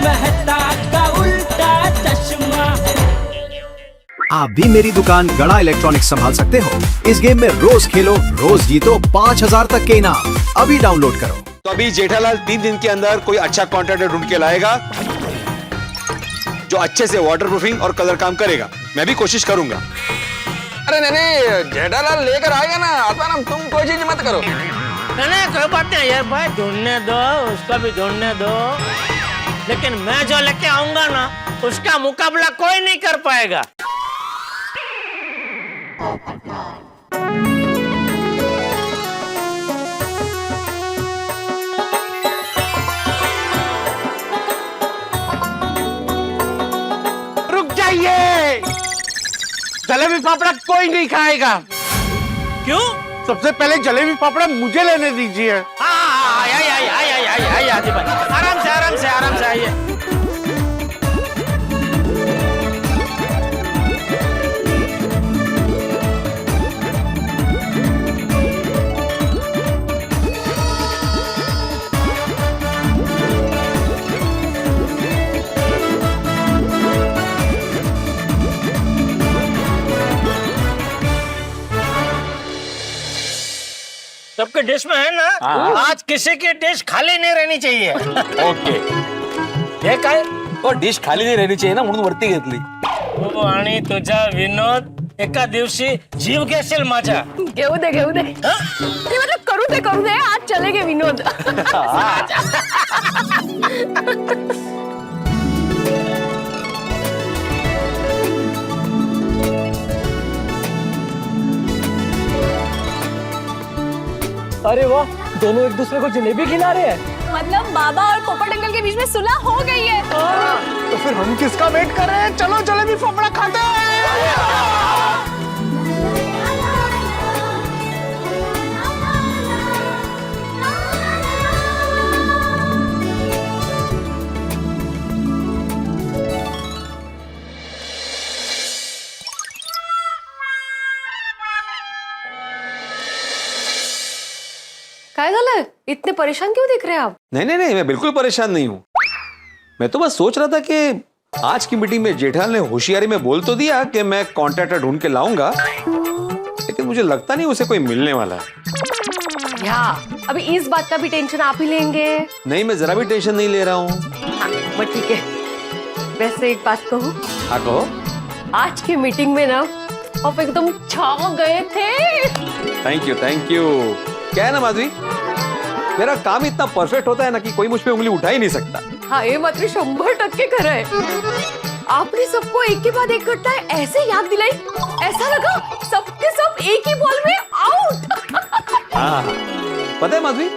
मेहता का उल्टा चश्मा। आप भी मेरी दुकान गड़ा इलेक्ट्रॉनिक्स संभाल सकते हो। इस गेम में रोज खेलो, रोज जीतो 5000 तक के इनाम। अभी डाउनलोड करो। तो अभी जेठालाल 3 दिन के अंदर कोई अच्छा कॉन्ट्रैक्टर ढूंढ के लाएगा जो अच्छे से वाटरप्रूफिंग और कलर काम करेगा। मैं भी कोशिश करूंगा। अरे नहीं, जेठालाल लेकर आएगा ना, आत्माराम तुम कोई चीज मत करो। नहीं कोई बात नहीं यार भाई, ढूंढने दो, उसको भी ढूंढने दो, लेकिन मैं जो लेके आऊंगा ना उसका मुकाबला कोई नहीं कर पाएगा। रुक जाइए, जलेबी फाफड़ा कोई नहीं खाएगा। क्यों? सबसे पहले जलेबी फाफड़ा मुझे लेने दीजिए। आइए आदि भाई, आराम से आइए। सबके डिश में है ना, आज किसी की डिश खाली नहीं रहनी चाहिए। ओके। हे काय? और डिश खाली नाही रहनी चाहिए ना, म्हणून वरती घेतली। तू आणि तुझा विनोद एका दिवशी जीव घेशील माझा। घेऊ दे ते मतलब करू दे आज चलेगे विनोद। अरे वाह, दोनों एक दूसरे को जलेबी खिला रहे हैं। मतलब बाबा और पोपट अंकल के बीच में सुलह हो गई है। तो फिर हम किसका वेट कर रहे हैं? चलो जलेबी फाफड़ा खाते हैं। काय झालं? इतने परेशान क्यों दिख रहे हैं आप? नहीं, मैं बिल्कुल परेशान नहीं हूँ। मैं तो बस सोच रहा था कि आज की मीटिंग में जेठालाल ने होशियारी में बोल तो दिया कि मैं कॉन्ट्रैक्टर ढूंढ के लाऊंगा, लेकिन मुझे लगता नहीं उसे कोई मिलने वाला है। या अभी इस बात का भी टेंशन आप ही लेंगे? नहीं, मैं जरा भी टेंशन नहीं ले रहा हूँ। बट ठीक है, वैसे एक बात कहूँ, हाँ कहो। आज की मीटिंग में ना आप एकदम छा गए थे। Thank you. क्या है ना माधवी, मेरा काम इतना परफेक्ट होता है ना कि कोई मुझ पे उंगली उठा ही नहीं सकता। हाँ, ये मात्र 100% खरं है। आपने सबको एक के बाद एक घटना ऐसे याद दिलाई, ऐसा लगा सबके सब एक ही बॉल में आउट। हाँ, पता है माधवी,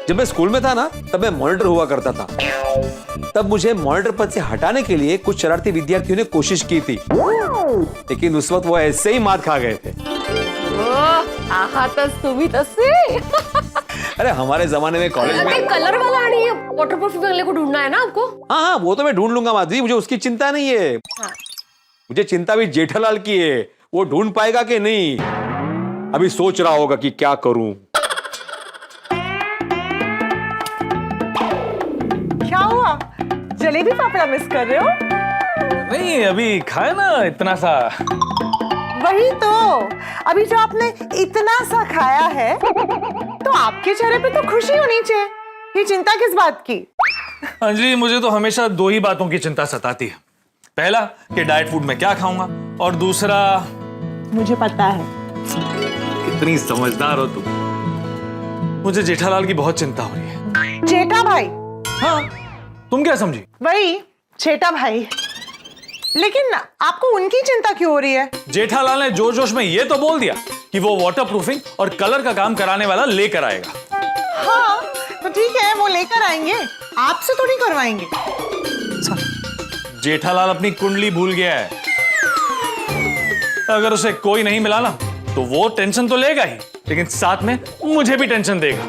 जब मैं स्कूल में था ना तब मैं मॉनिटर हुआ करता था। तब मुझे मॉनिटर पद से हटाने के लिए कुछ शरारती विद्यार्थियों ने कोशिश की थी, लेकिन उस वक्त वो ऐसे ही मात खा गए थे। तुम्ही तसे। अरे हमारे जमाने में कॉलेज में कलर वाला आणि वाटरप्रूफ वाले को ढूंढना है ना आपको? हाँ, वो तो मैं ढूंढ लूंगा माधवी, मुझे उसकी चिंता नहीं है। मुझे चिंता भी जेठालाल की है, वो ढूंढ पाएगा कि नहीं। अभी सोच रहा होगा कि क्या करूं। क्या हुआ? जलेबी फाफड़ा मिस कर रहे हो? नहीं, अभी खाया ना इतना सा। वही तो, अभी जो आपने इतना सा खाया है तो आपके चेहरे पे तो खुशी होनी चाहिए। ये चिंता किस बात की? अंजलि, मुझे तो हमेशा दो ही बातों की चिंता सताती है। पहला कि डाइट फूड में क्या खाऊंगा, और दूसरा, मुझे पता है। कितनी समझदार हो तुम। मुझे जेठालाल की बहुत चिंता हो रही है। जेठा भाई? हाँ, तुम क्या समझी? वही जेठा भाई, लेकिन आपको उनकी चिंता क्यों हो रही है? जेठालाल ने जोश जोश में ये तो बोल दिया कि वो वाटरप्रूफिंग और कलर का काम कराने वाला लेकर आएगा। हाँ, तो ठीक है, वो लेकर आएंगे, आपसे थोड़ी करवाएंगे। जेठालाल अपनी कुंडली भूल गया है। अगर उसे कोई नहीं मिला ना तो वो टेंशन तो लेगा ही, लेकिन साथ में मुझे भी टेंशन देगा।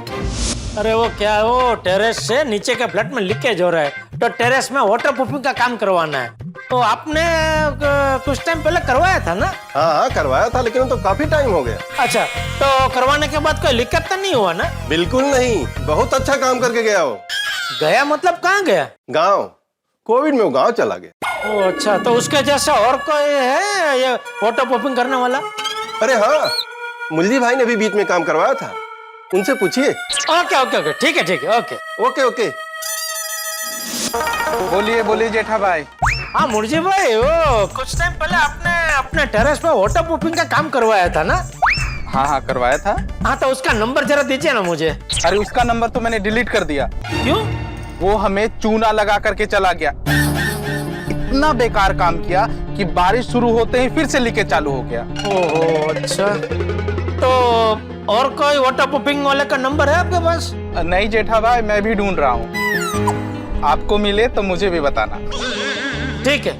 अरे वो क्या है, वो टेरेस से नीचे के फ्लैट में लीकेज हो रहा है, तो टेरेस में वाटरप्रूफिंग का काम करवाना है। तो आपने कुछ टाइम पहले करवाया था ना? हाँ करवाया था, लेकिन तो काफी टाइम हो गया। अच्छा, तो करवाने के बाद कोई दिक्कत तो नहीं हुआ ना? बिल्कुल नहीं, बहुत अच्छा काम करके गया हो। गया मतलब कहाँ गया? गांव, कोविड में वो गांव चला गया। ओ अच्छा, तो उसके जैसा और कोई है ये फोटो पॉपिंग करने वाला? अरे हाँ, मुलजी भाई ने भी बीच में काम करवाया था, उनसे पूछिए। ओके ओके ओके, ठीक है ओके। Okay okay. बोलिए बोलिए जेठा भाई। हाँ मुरजी भाई, वो कुछ टाइम पहले आपने अपने टेरेस पे वाटर प्रूफिंग का काम करवाया था ना? हाँ करवाया था। हाँ तो उसका नंबर जरा दीजिए ना मुझे। अरे उसका नंबर तो मैंने डिलीट कर दिया। क्यों? वो हमें चूना लगा करके चला गया। इतना बेकार काम किया कि बारिश शुरू होते ही फिर से लीकेज चालू हो गया। ओहो अच्छा, तो और कोई वाटर प्रूफिंग वाले का नंबर है आपके पास? नहीं जेठा भाई, मैं भी ढूंढ रहा हूँ, आपको मिले तो मुझे भी बताना। ठीक है।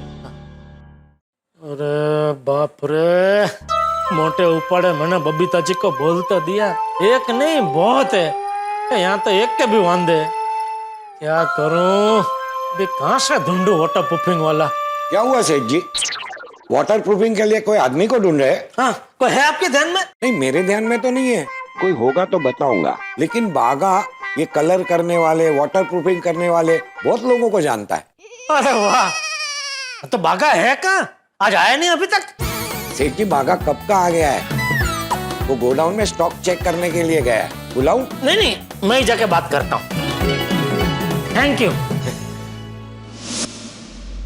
अरे बाप रे, मोटे उपाड़े मैंने बबीता जी को बोल तो दिया, एक नहीं बहुत है, यहाँ तो एक के भी वांदे। क्या करूं, भी कहाँ से ढूंढूं वाटर प्रूफिंग वाला? क्या हुआ सेठ जी? वाटर प्रूफिंग के लिए कोई आदमी को ढूंढ रहे हैं? हाँ, कोई है आपके ध्यान में? नहीं, मेरे ध्यान में तो नहीं है। कोई होगा तो बताऊंगा, लेकिन बागा ये कलर करने वाले, वाटर प्रूफिंग करने वाले बहुत लोगों को जानता है। अरे वाह, तो बागा है कहाँ? आज आया नहीं अभी तक? सेठ जी, बागा कब का आ गया है? वो गोडाउन में स्टॉक चेक करने के लिए गया है। बुलाऊं? नहीं, मैं ही जाके बात करता हूँ। Thank you.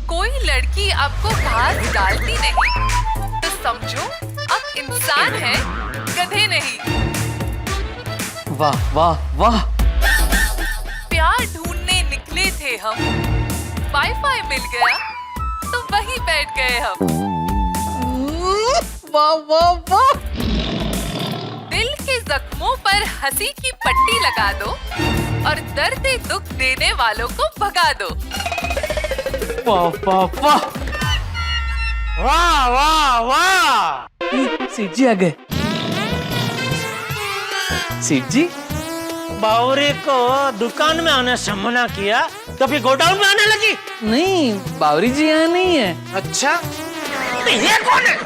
कोई लड़की आपको घास डालती नहीं तो समझो आप इंसान हैं, गधे नहीं। वाह वाह वाह। प्यार ढूंढने निकले थे हम, वाईफाई मिल गया तो वहीं बैठ गए हम। वाह वाह वाह। दिल के जख्मों पर हंसी की पट्टी लगा दो और दर्द दुख देने वालों को भगा दो। वाह वाह वाह वाह वाह वाह। सेठ जी आ गए। सेठ जी, बावरी को दुकान में आने से मना किया तो फिर गोडाउन में आने लगी? नहीं, बावरी जी यहाँ नहीं है। अच्छा, तो ये कौन है?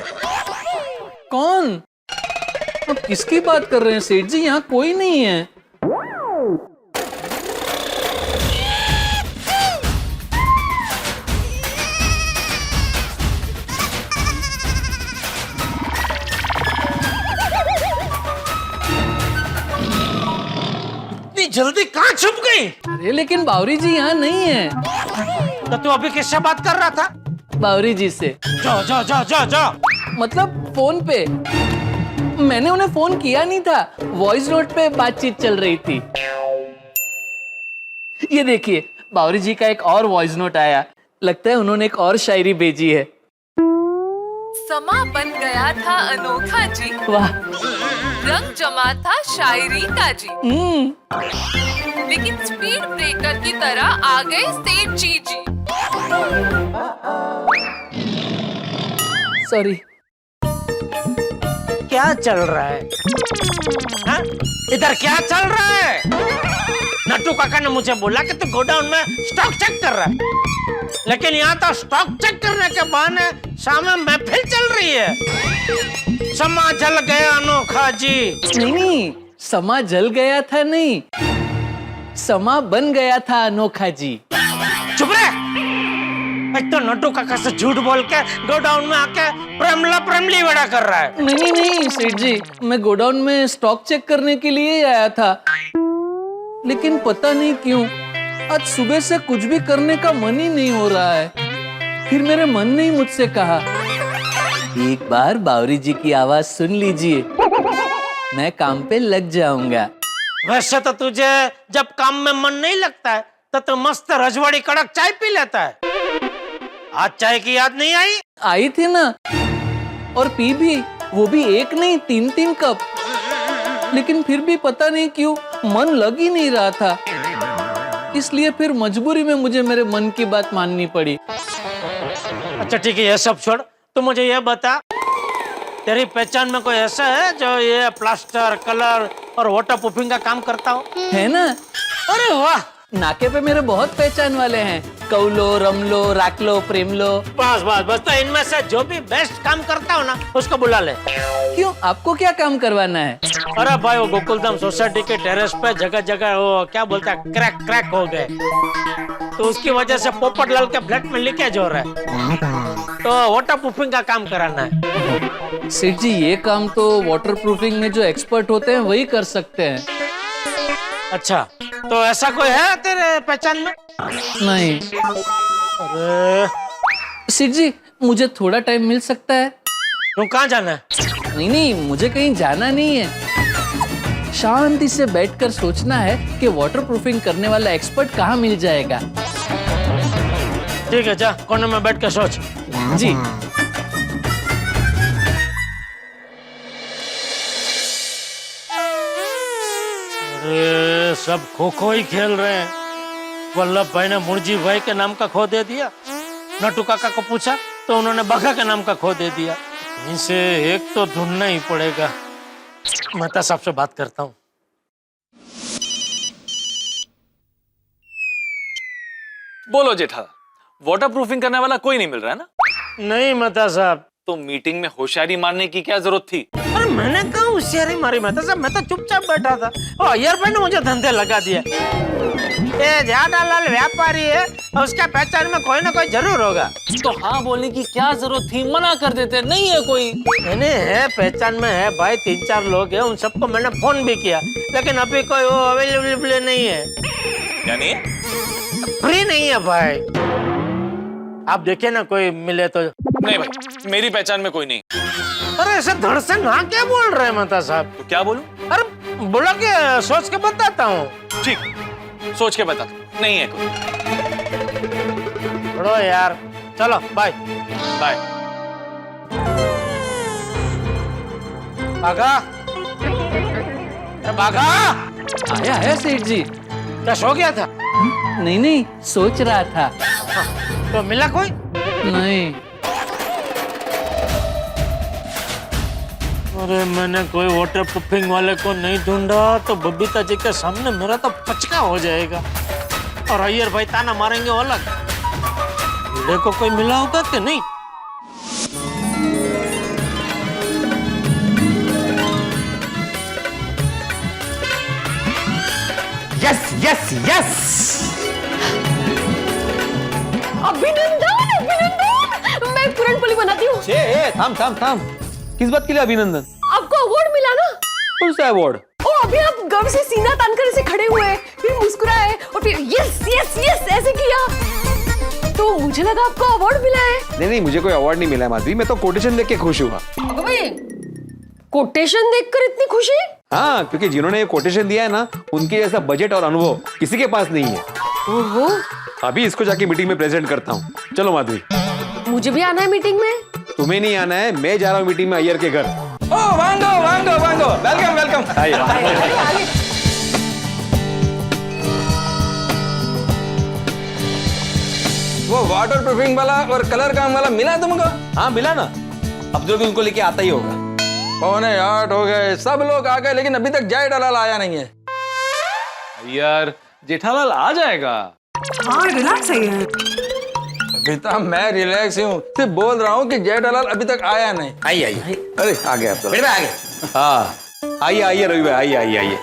कौन? आप किसकी बात कर रहे हैं सेठ जी? यहाँ कोई नहीं है। इतनी जल्दी कहाँ छुप गई? अरे लेकिन बावरी जी यहाँ नहीं है। तो तू अभी किससे बात कर रहा था? बावरी जी से। जाओ जाओ जाओ जाओ जाओ। मतलब फोन पे। मैंने उन्हें फोन किया नहीं था, वॉइस नोट पे बातचीत चल रही थी। ये देखिए, बावरी जी का एक और वॉइस नोट आया। लगता है उन्होंने एक और शायरी भेजी है। समा बन गया था अनोखा जी, वाह। रंग जमा था शायरी का जी, लेकिन स्पीड ब्रेकर की तरह आ गए सेठ जी। सॉरी। क्या चल रहा है? हाँ? इधर क्या चल रहा है? नट्टू काका ने मुझे बोला कि तू गोडाउन में स्टॉक चेक कर रहा है, लेकिन यहाँ तो स्टॉक चेक करने के बहाने सामने महफिल चल रही है। समा जल गया अनोखा जी। नहीं, समा जल गया था नहीं, समा बन गया था अनोखा जी। चुप रहे। एक तो नट्टू काका से झूठ बोल के गोडाउन में आके प्रेमली बड़ा कर रहा है। नहीं सेठ जी, मैं गोडाउन में स्टॉक चेक करने के लिए आया था, लेकिन पता नहीं क्यों आज सुबह से कुछ भी करने का मन ही नहीं हो रहा है। फिर मेरे मन ने ही मुझसे कहा, एक बार बावरी जी की आवाज सुन लीजिए, मैं काम पे लग जाऊंगा। वैसे तो तुझे जब काम में मन नहीं लगता है तो तू मस्त रजवाड़ी कड़क चाय पी लेता है। आज चाय की याद नहीं आई? आई थी ना, और पी भी, वो भी एक नहीं 3-3 कप। लेकिन फिर भी पता नहीं क्यों मन लग ही नहीं रहा था, इसलिए फिर मजबूरी में मुझे मेरे मन की बात माननी पड़ी। अच्छा ठीक है, ये सब छोड़, तू मुझे ये बता, तेरी पहचान में कोई ऐसा है जो ये प्लास्टर, कलर और वाटर प्रूफिंग का काम करता हो? है ना। अरे वाह, नाके पे मेरे बहुत पहचान वाले हैं। कौलो, रमलो, राकलो, प्रेमलो। बस बस बस, तो इनमें से जो भी बेस्ट काम करता हो ना उसको बुला ले। क्यों, आपको क्या काम करवाना है? अरे भाई वो गोकुलधाम सोसाइटी के टेरेस पे जगह जगह वो क्या बोलते हैं क्रैक हो गए, तो उसकी वजह से पोपटलाल के फ्लैट में लीकेज हो रहा है, तो वाटर प्रूफिंग का काम कराना है। सेठ जी, ये काम तो वाटर प्रूफिंग में जो एक्सपर्ट होते हैं वही कर सकते हैं। अच्छा, तो ऐसा कोई है तेरे पहचान में? नहीं। अरे सेठ जी, मुझे थोड़ा टाइम मिल सकता है? तू कहाँ जाना है? नहीं, मुझे कहीं जाना नहीं है। शांति से बैठकर सोचना है कि वाटर प्रूफिंग करने वाला एक्सपर्ट कहाँ मिल जाएगा। ठीक है, जा कोने में बैठ कर सोच। जी। अरे सब खो खो ही खेल रहे हैं। वल्लभ भाई ने मुर्जी भाई के नाम का खो दे दिया, नटू काका को पूछा तो उन्होंने बाघा के नाम का खो दे दिया। इनसे एक तो ढूंढना ही पड़ेगा। मेहता साहब से बात करता हूँ। बोलो जेठा, वाटर प्रूफिंग करने वाला कोई नहीं मिल रहा है ना? नहीं मेहता साहब। तो मीटिंग में होशियारी मारने की क्या जरूरत थी? अरे मैंने कहा होशियारी मारी मेहता साहब, मैं तो चुपचाप बैठा था। ओ अय्यर भाई ने मुझे धंधे लगा दिए। ये जेठालाल व्यापारी है, उसके पहचान में कोई ना कोई जरूर होगा। तो हाँ बोलने की क्या जरूरत थी, मना कर देते। नहीं है कोई? नहीं है, पहचान में है भाई, 3-4 लोग हैं, उन सबको मैंने फोन भी किया, लेकिन अभी कोई वो अवेलेबल नहीं है। यानी फ्री नहीं है भाई। आप देखिए ना कोई मिले तो। नहीं भाई, मेरी पहचान में कोई नहीं। अरे ऐसे धड़ से ना क्या बोल रहे हैं मेहता साहब? तो क्या बोलूं? अरे बोला कि सोच के बताता हूँ। ठीक, सोच के बता। नहीं है कोई। छोड़ो यार, चलो बाय बाय। बाघा, बाघा आया सेठ जी। क्या सो गया था? नहीं, सोच रहा था। तो मिला कोई? नहीं। अरे मैंने कोई वाटर प्रूफिंग वाले को नहीं ढूंढा तो बबीता जी के सामने मेरा तो पचका हो जाएगा, और अय्यर भाई ताना मारेंगे वो अलग। हीरे को कोई मिला होगा कि नहीं? Yes yes yes. अभिनंदन, अभिनंदन। मैं पूरन पोली बनाती हूँ। थाम। किस बात के लिए अभिनंदन? आपको अवार्ड मिला ना? कौन सा अवार्ड? ओ अभी आप गर्व से सीना तानकर ऐसे खड़े हुए, फिर मुस्कुराए और फिर यस यस यस ऐसे किया, तो मुझे लगा आपको अवार्ड मिला है। नहीं, मुझे कोई अवार्ड नहीं मिला है माधवी, मैं तो कोटेशन देख के खुश हुआ। कोटेशन देखकर इतनी खुशी? हाँ, क्योंकि जिन्होंने ये कोटेशन दिया है ना, उनके जैसा बजट और अनुभव किसी के पास नहीं है। ओहो, अभी इसको जाके मीटिंग में प्रेजेंट करता हूँ। चलो माधवी। मुझे भी आना है मीटिंग में। तुम्हें नहीं आना है, मैं जा रहा हूँ मीटिंग में अय्यर के घर। ओ वांगो वांगो वांगो, वेलकम वेलकम। आइए। वो वाटर प्रूफिंग वाला और कलर काम वाला मिला तुमको? हाँ मिला ना, अब जो भी उनको लेके आता ही होगा। 7:45 हो गए, सब लोग आ गए, लेकिन अभी तक जेठालाल आया नहीं है। यार जेठालाल आ जाएगा। हाँ रिलैक्स है। अभी तो मैं रिलैक्स हूँ, सिर्फ बोल रहा हूँ कि जेठालाल अभी तक आया नहीं। आइए। अरे आ गए आप तो। आ गए। हाँ, आइए रवि भाई, आइए।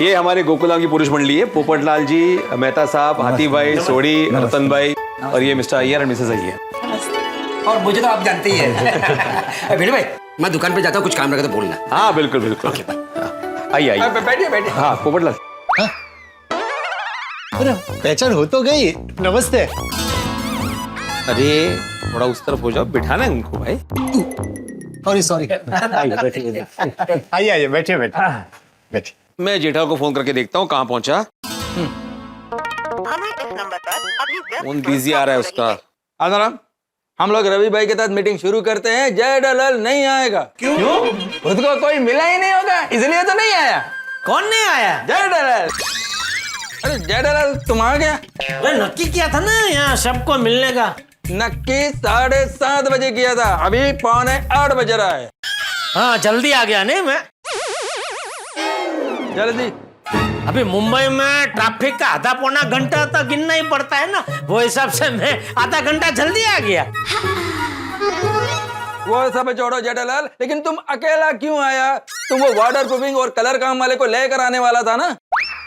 ये हमारे गोकुलधाम की पुरुष मंडली है। पोपटलाल जी, मेहता साहब, हाथी भाई, सोडी, रतन भाई, और ये मिस्टर अय्यर और मिसेस अय्यर। और मुझे तो आप जानते ही हैं। भिड़े भाई, मैं दुकान पे जाता हूँ, कुछ काम लगा तो बोलना। हाँ बिल्कुल। आइए। बैठिए। हाँ पोपटलाल। अरे पहचान हो तो गई। नमस्ते। अरे थोड़ा उस तरफ हो जाओ, बिठाना है उनको भाई। सॉरी। आइए बैठिए। मैं जेठा को फोन करके देखता हूँ कहाँ पहुंचा। फोन बिजी आ रहा है उसका। आदाराम, हम लोग रवि भाई के साथ मीटिंग शुरू करते हैं। जेठालाल नहीं आएगा। क्यों? खुद को कोई मिला ही नहीं होगा, इसलिए तो नहीं आया। कौन नहीं आया? जेठालाल। अरे जेठालाल तुम आ गया? मैं नक्की किया था ना यहाँ सबको मिलने का। नक्की 7:30 बजे किया था, अभी 7:45 बज रहा है। हाँ जल्दी आ गया नहीं मैं। जल्दी अभी मुंबई में ट्रैफिक का आधा पौना घंटा तो गिनना ही पड़ता है ना, वो हिसाब से मैं आधा घंटा जल्दी आ गया। वो सब छोड़ो जेठालाल, लेकिन तुम अकेला क्यों आया? तुम वो वाटर प्रूफिंग और कलर काम वाले को लेकर आने वाला था ना?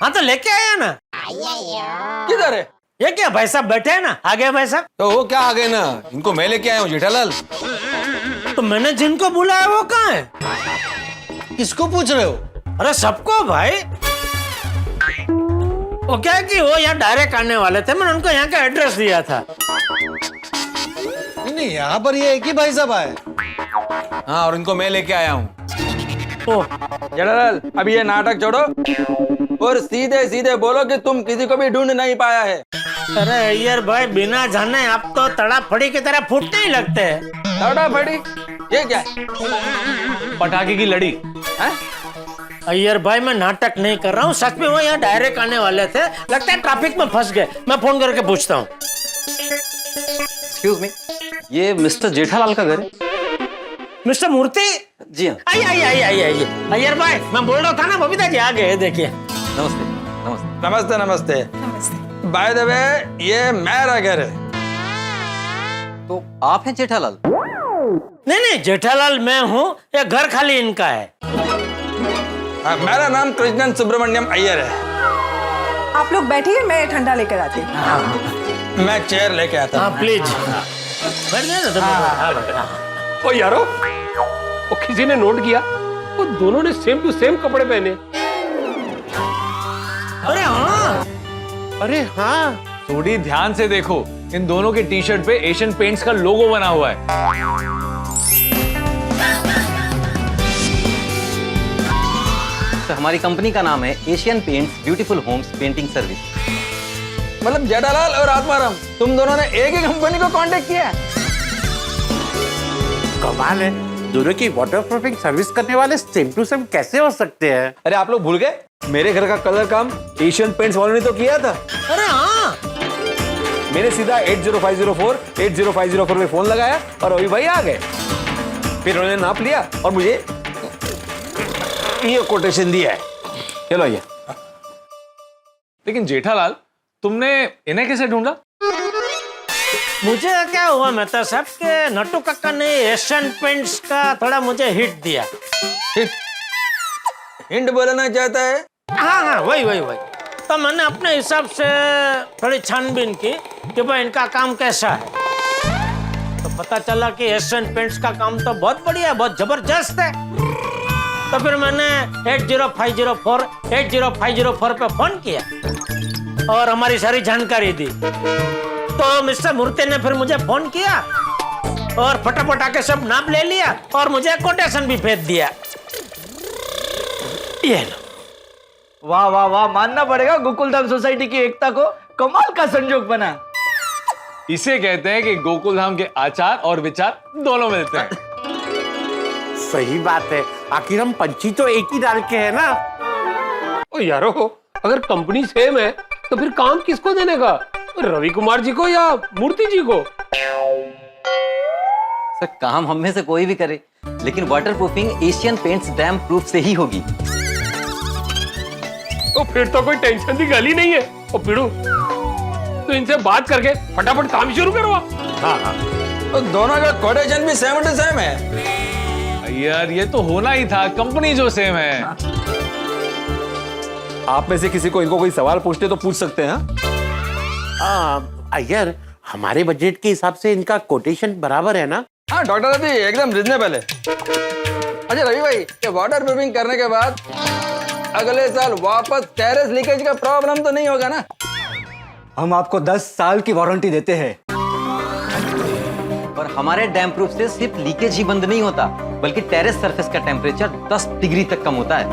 हाँ तो लेके आया ना। किधर है? ये क्या भाई साहब बैठे हैं ना, आ गए भाई साहब। तो वो क्या आ गए ना, इनको मैं लेके आया हूँ जेठालाल। तो मैंने जिनको बुलाया वो कहाँ है? किसको पूछ रहे हो? अरे सबको भाई। वो क्या है कि वो यहाँ डायरेक्ट आने वाले थे, मैंने उनको यहाँ का एड्रेस दिया था। नहीं, यहाँ पर ये एक ही भाई साहब आए। हाँ, और इनको मैं लेके आया हूँ। जेठालाल, अब ये नाटक छोड़ो और सीधे सीधे बोलो कि तुम किसी को भी ढूंढ नहीं पाया है। अरे अय्यर भाई, बिना जाने आप तो तड़ा फड़ी की तरह फूटने ही लगते हैं। तड़ा फड़ी? ये क्या है? पटाखे की लड़ी हैं? अय्यर भाई, मैं नाटक नहीं कर रहा हूँ, सच में वो यहाँ डायरेक्ट आने वाले थे, लगता है ट्रैफिक में फंस गए। मैं फोन करके पूछता हूँ। एक्सक्यूज मी, ये मिस्टर जेठालाल का घर है? मिस्टर मूर्ति जी हाँ। आइए। अय्यर भाई, मैं बोल रहा था ना, बबीता जी आ गए, देखिए। नमस्ते। नमस्ते। नमस्ते नमस्ते। बाय द वे, ये मेरा घर है। तो आप हैं जेठालाल? नहीं, जेठालाल मैं हूँ, ये घर खाली इनका है। मेरा नाम कृष्णन सुब्रमण्यम अय्यर है। आप लोग बैठिए, मैं ठंडा लेकर आती हूँ। मैं चेयर लेके आता हाँ हूँ। प्लीज बैठ जाए ना। ओ यारो, वो किसी ने नोट किया, वो दोनों ने सेम टू सेम कपड़े पहने। अरे हाँ, थोड़ी ध्यान से देखो, इन दोनों के टी शर्ट पे एशियन पेंट्स का लोगो बना हुआ है। तो हमारी कंपनी का नाम है Asian Paints Beautiful Homes painting service. मतलब जेठालाल और आत्माराम, तुम दोनों ने एक ही कंपनी को कांटेक्ट किया? कमाल है, दोनों की वाटरप्रूफिंग सर्विस करने वाले सेम टू सेम कैसे हो सकते हैं? अरे आप लोग भूल गए, मेरे घर का कलर काम एशियन पेंट्स वालों ने तो किया था। अरे हाँ, मैंने सीधा 80504 में फोन लगाया और अभी भाई आ गए। फिर उन्होंने नाप लिया और मुझे ये कोटेशन दिया है। चलो ये। लेकिन जेठालाल, तुमने इन्हें कैसे ढूंढा? मुझे क्या हुआ मेहता साहब के नट्टू काका ने एशियन पेंट्स का थोड़ा मुझे हिट दिया। हिंट बोलना चाहता है? हाँ, वही। तो मैंने अपने हिसाब से थोड़ी छानबीन की कि भाई इनका काम कैसा है। तो पता चला कि एशियन पेंट्स का काम तो बहुत बढ़िया है, बहुत जबरदस्त है। तो फिर मैंने 80504 पे फोन किया और हमारी सारी जानकारी दी। तो मिस्टर मूर्ति ने फिर मुझे फोन किया और फटाफट आके सब नाप ले लिया और मुझे कोटेशन भी भेज दिया। ये लो। वाह वाह वाह, मानना पड़ेगा गोकुलधाम सोसाइटी की एकता को, कमाल का संजोग बना। इसे कहते हैं कि गोकुलधाम के आचार और विचार दोनों मिलते हैं। सही बात है, आखिर हम पंछी तो एक ही डाल के है ना। ओ यारो, अगर कंपनी सेम है तो फिर काम किसको देने का? रवि कुमार जी को या मूर्ति जी को? सर, काम हम में से कोई भी करे, लेकिन waterproofing Asian paints dam proof से ही होगी। तो फिर तो कोई टेंशन की गल ही नहीं है। ओ पिड़ू, तो इनसे बात करके फटाफट काम शुरू करो। हाँ। तो दोनों का कोटेशन भी सेम टू सेम है। यार, ये तो होना ही था, कंपनी जो सेम है। आप में से किसी को इनको कोई सवाल पूछते तो पूछ सकते हैं। अय्यर, हमारे बजट के हिसाब से इनका कोटेशन बराबर है ना? हाँ डॉक्टर अभी एकदम रिजनेबल है। अच्छा रवि भाई, ये वाटर प्रूफिंग करने के बाद अगले साल वापस टेरेस लीकेज का प्रॉब्लम तो नहीं होगा ना? हम आपको 10 साल की वारंटी देते हैं। और हमारे डैम प्रूफ से सिर्फ लीकेज ही बंद नहीं होता, बल्कि टेरेस सरफेस का टेम्परेचर 10 डिग्री तक कम होता है।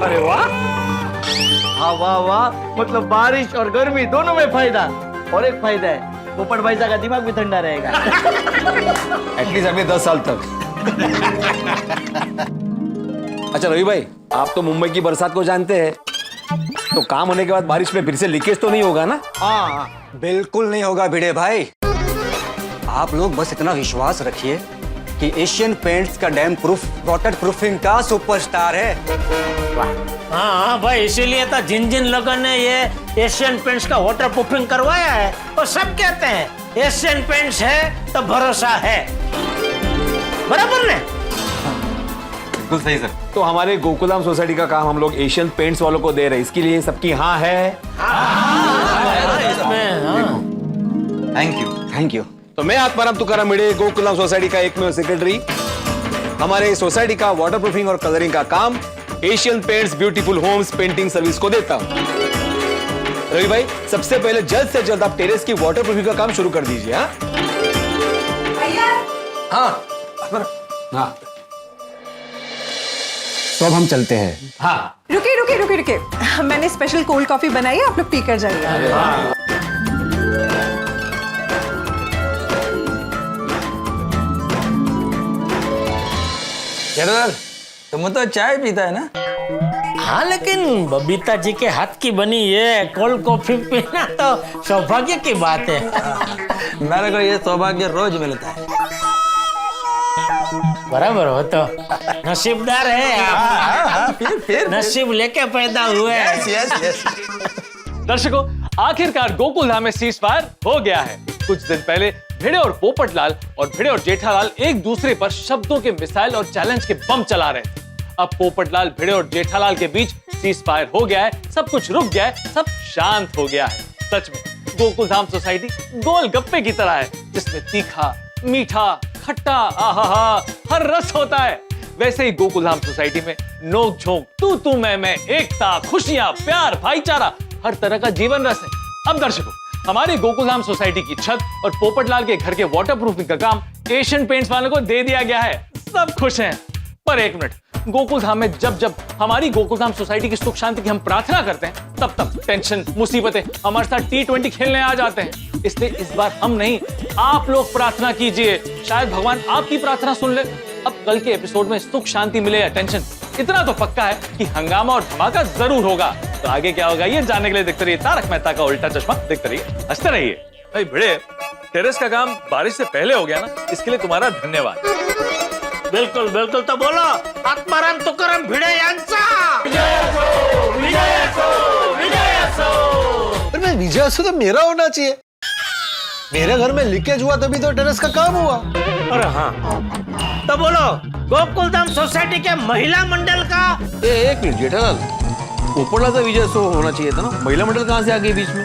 अरे वाह। हाँ वाह वाह, मतलब बारिश और गर्मी दोनों में फायदा। और एक फायदा है, पोपट भाई का दिमाग भी ठंडा रहेगा। एटलीस्ट अगले 10 साल तक। अच्छा रवि भाई, आप तो मुंबई की बरसात को जानते हैं, तो काम होने के बाद बारिश में फिर से लीकेज तो नहीं होगा ना? हाँ, बिल्कुल नहीं होगा भिड़े भाई। आप लोग बस इतना विश्वास रखिए कि एशियन पेंट्स का डैम प्रूफ वाटर प्रूफिंग का सुपरस्टार है। हाँ भाई, इसीलिए तो जिन जिन लोगों ने ये एशियन पेंट्स का वाटर प्रूफिंग करवाया है वो सब कहते हैं एशियन पेंट्स है तो भरोसा है। बराबर ने? बिल्कुल सही सर। तो हमारे गोकुलधाम सोसाइटी का काम हम लोग एशियन पेंट्स वालों को दे रहे हैं, इसके लिए सबकी हाँ है। Thank you. तो मैं आत्माराम तुकाराम भिड़े, गोकुलधाम सोसाइटी का एकमेव सेक्रेटरी। हमारे सोसाइटी का वाटर प्रूफिंग और कलरिंग का काम Asian Paints Beautiful Homes painting service को देता हूं। रवि भाई, सबसे पहले जल्द से जल्द आप टेरेस की वाटर प्रूफिंग का काम शुरू कर दीजिए। हाँ हाँ, तो अब हम चलते हैं। हाँ रुके रुके रुके रुके, मैंने स्पेशल कोल्ड कॉफी बनाई है, आप लोग पी कर जाइए। जनरल, तुम तो चाय पीता है ना? हाँ, लेकिन बबीता जी के हाथ की बनी ये कोल्ड कॉफी पीना तो सौभाग्य की बात है। मेरे को ये सौभाग्य रोज मिलता है। बराबर हो तो नसीबदार है आप। फिर नसीब लेके पैदा हुए। यस। दर्शकों, आखिरकार गोकुलधाम में सीज फायर हो गया है। कुछ दिन पहले भिड़े और पोपटलाल और भिड़े और जेठालाल एक दूसरे पर शब्दों के मिसाइल और चैलेंज के बम चला रहे थे। अब पोपटलाल, भिड़े और जेठालाल के बीच सीज फायर हो गया है, सब कुछ रुक गया है, सब शांत हो गया है। सच में गोकुलधाम सोसाइटी गोलगप्पे की तरह है, जिसमें तीखा, मीठा, खट्टा, आहा हर रस होता है। वैसे ही गोकुलधाम सोसाइटी में नोक झोंक, तू मैं, एकता, खुशियां, प्यार, भाईचारा, हर तरह का जीवन रस है। अब दर्शकों, हमारे गोकुलधाम सोसाइटी की छत और पोपटलाल के घर के वाटर प्रूफिंग का काम एशियन पेंट्स वालों को दे दिया गया है। सब खुश हैं। पर एक मिनट, गोकुलधाम में जब हमारी गोकुलधाम सोसाइटी की सुख शांति की हम प्रार्थना करते हैं, तब टेंशन, मुसीबतें हमारे साथ T20 खेलने आ जाते हैं। इसलिए इस बार हम नहीं, आप लोग प्रार्थना कीजिए, शायद भगवान आपकी प्रार्थना सुन ले। अब कल के एपिसोड में सुख शांति मिले या टेंशन, इतना तो पक्का है कि हंगामा और धमाका जरूर होगा। तो आगे क्या होगा ये जानने के लिए देखते रहिए तारक मेहता का उल्टा चश्मा। देखते रहिए, हंसते रहिए। भाई भिड़े, टेरेस का काम बारिश से पहले हो गया ना, इसके लिए तुम्हारा धन्यवाद। बिल्कुल बिल्कुल, तो बोलो आत्माराम तुकाराम भिड़े यांचा। मैं विजयासु तो मेरा होना चाहिए। मेरे घर में लीकेज हुआ तभी तो टेरेस का काम हुआ। अरे हाँ, तो बोलो गोकुलधाम सोसाइटी के महिला मंडल का। एक मिनट जेठालाल, पोपटलाल का विजय होना चाहिए था ना, महिला मंडल कहाँ से आ गई बीच में?